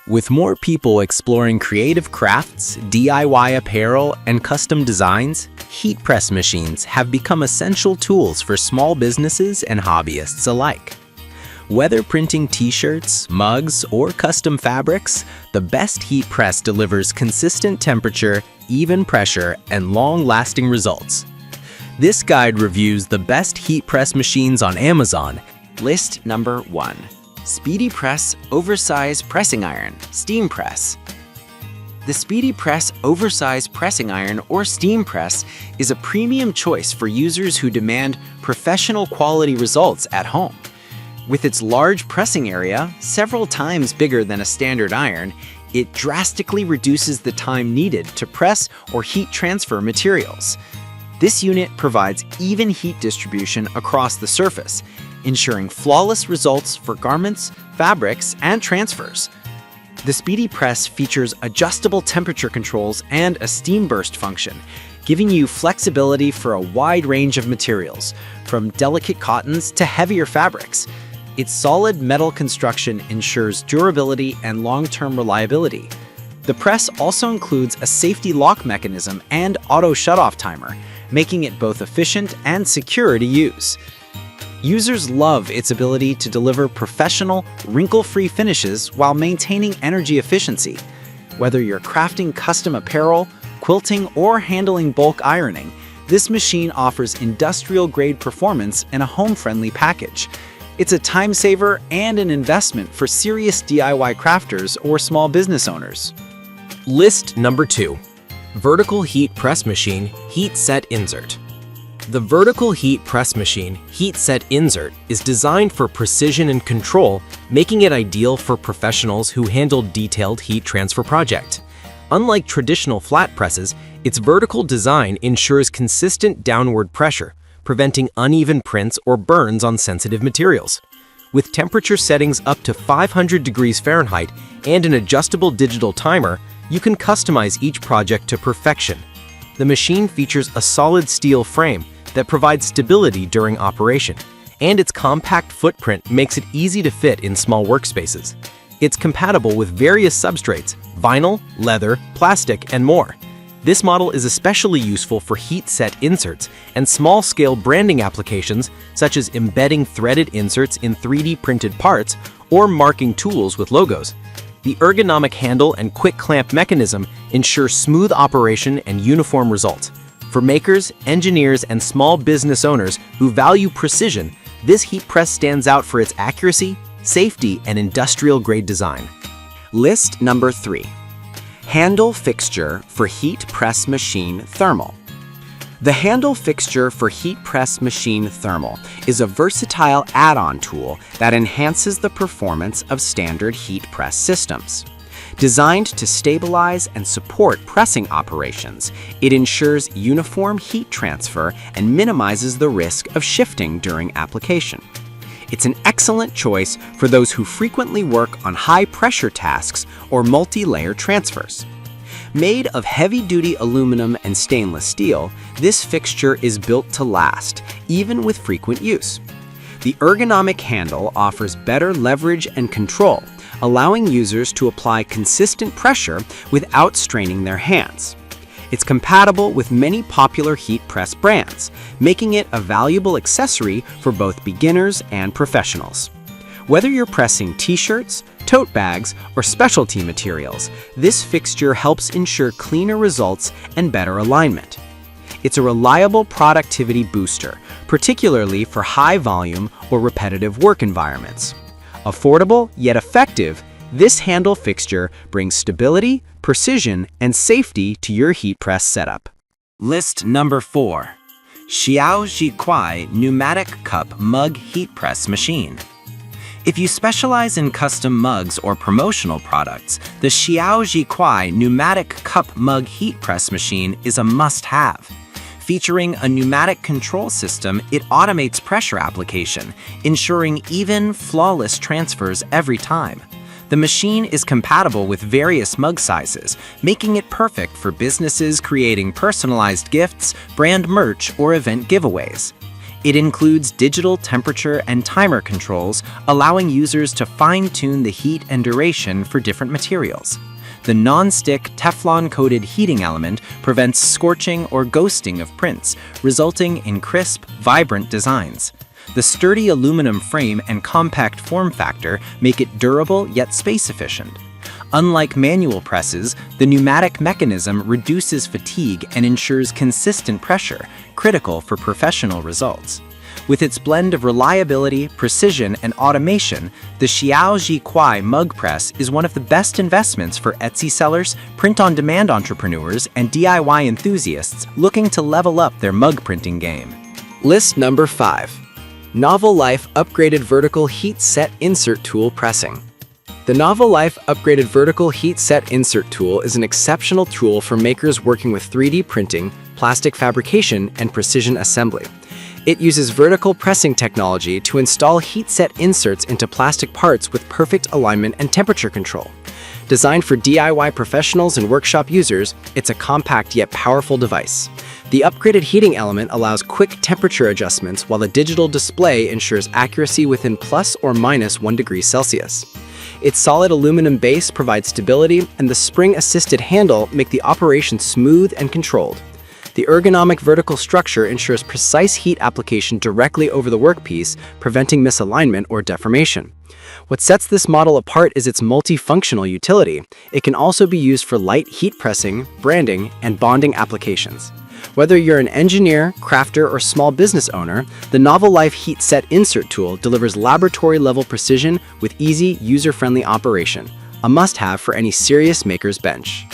With more people exploring creative crafts, DIY apparel, and custom designs, heat press machines have become essential tools for small businesses and hobbyists alike. Whether printing t-shirts, mugs, or custom fabrics, the best heat press delivers consistent temperature, even pressure, and long-lasting results. This guide reviews the best heat press machines on Amazon. List number 1. Speedy Press Oversize Pressing Iron, Steam Press. The Speedy Press Oversize Pressing Iron or Steam Press is a premium choice for users who demand professional quality results at home. With its large pressing area, several times bigger than a standard iron, it drastically reduces the time needed to press or heat transfer materials. This unit provides even heat distribution across the surface, ensuring flawless results for garments, fabrics, and transfers. The Speedy Press features adjustable temperature controls and a steam burst function, giving you flexibility for a wide range of materials, from delicate cottons to heavier fabrics. Its solid metal construction ensures durability and long-term reliability. The press also includes a safety lock mechanism and auto shutoff timer, making it both efficient and secure to use. Users love its ability to deliver professional, wrinkle-free finishes while maintaining energy efficiency. Whether you're crafting custom apparel, quilting, or handling bulk ironing, this machine offers industrial-grade performance in a home-friendly package. It's a time saver and an investment for serious DIY crafters or small business owners. List number 2. Vertical Heat Press Machine Heat Set Insert. The Vertical Heat Press Machine Heat Set Insert is designed for precision and control, making it ideal for professionals who handle detailed heat transfer projects. Unlike traditional flat presses, its vertical design ensures consistent downward pressure, preventing uneven prints or burns on sensitive materials. With temperature settings up to 500 degrees Fahrenheit and an adjustable digital timer, you can customize each project to perfection. The machine features a solid steel frame that provides stability during operation, and its compact footprint makes it easy to fit in small workspaces. It's compatible with various substrates, vinyl, leather, plastic, and more. This model is especially useful for heat-set inserts and small-scale branding applications such as embedding threaded inserts in 3D printed parts or marking tools with logos. The ergonomic handle and quick clamp mechanism ensure smooth operation and uniform results. For makers, engineers, and small business owners who value precision, this heat press stands out for its accuracy, safety, and industrial-grade design. List number 3. Handle Fixture for Heat Press Machine Thermal. The Handle Fixture for Heat Press Machine Thermal is a versatile add-on tool that enhances the performance of standard heat press systems. Designed to stabilize and support pressing operations, it ensures uniform heat transfer and minimizes the risk of shifting during application. It's an excellent choice for those who frequently work on high-pressure tasks or multi-layer transfers. Made of heavy-duty aluminum and stainless steel, this fixture is built to last, even with frequent use. The ergonomic handle offers better leverage and control, allowing users to apply consistent pressure without straining their hands. It's compatible with many popular heat press brands, making it a valuable accessory for both beginners and professionals. Whether you're pressing t-shirts, tote bags, or specialty materials, this fixture helps ensure cleaner results and better alignment. It's a reliable productivity booster, particularly for high-volume or repetitive work environments. Affordable yet effective, this handle fixture brings stability, precision, and safety to your heat press setup. List number 4. Xiao Ji Kuai Pneumatic Cup Mug Heat Press Machine. If you specialize in custom mugs or promotional products, the Xiao Ji Kuai Pneumatic Cup Mug Heat Press Machine is a must-have. Featuring a pneumatic control system, it automates pressure application, ensuring even, flawless transfers every time. The machine is compatible with various mug sizes, making it perfect for businesses creating personalized gifts, brand merch, or event giveaways. It includes digital temperature and timer controls, allowing users to fine-tune the heat and duration for different materials. The non-stick Teflon-coated heating element prevents scorching or ghosting of prints, resulting in crisp, vibrant designs. The sturdy aluminum frame and compact form factor make it durable yet space-efficient. Unlike manual presses, the pneumatic mechanism reduces fatigue and ensures consistent pressure, critical for professional results. With its blend of reliability, precision, and automation, the Xiaoji Kuai mug press is one of the best investments for Etsy sellers, print-on-demand entrepreneurs, and DIY enthusiasts looking to level up their mug printing game. List number 5. Novel Life Upgraded Vertical Heat Set Insert Tool Pressing. The Novel Life Upgraded Vertical Heat Set Insert Tool is an exceptional tool for makers working with 3D printing, plastic fabrication, and precision assembly. It uses vertical pressing technology to install heat-set inserts into plastic parts with perfect alignment and temperature control. Designed for DIY professionals and workshop users, it's a compact yet powerful device. The upgraded heating element allows quick temperature adjustments, while the digital display ensures accuracy within plus or minus 1 degree Celsius. Its solid aluminum base provides stability, and the spring-assisted handle make the operation smooth and controlled. The ergonomic vertical structure ensures precise heat application directly over the workpiece, preventing misalignment or deformation. What sets this model apart is its multifunctional utility. It can also be used for light heat pressing, branding, and bonding applications. Whether you're an engineer, crafter, or small business owner, the Novel Life Heat Set Insert Tool delivers laboratory-level precision with easy, user-friendly operation, a must-have for any serious maker's bench.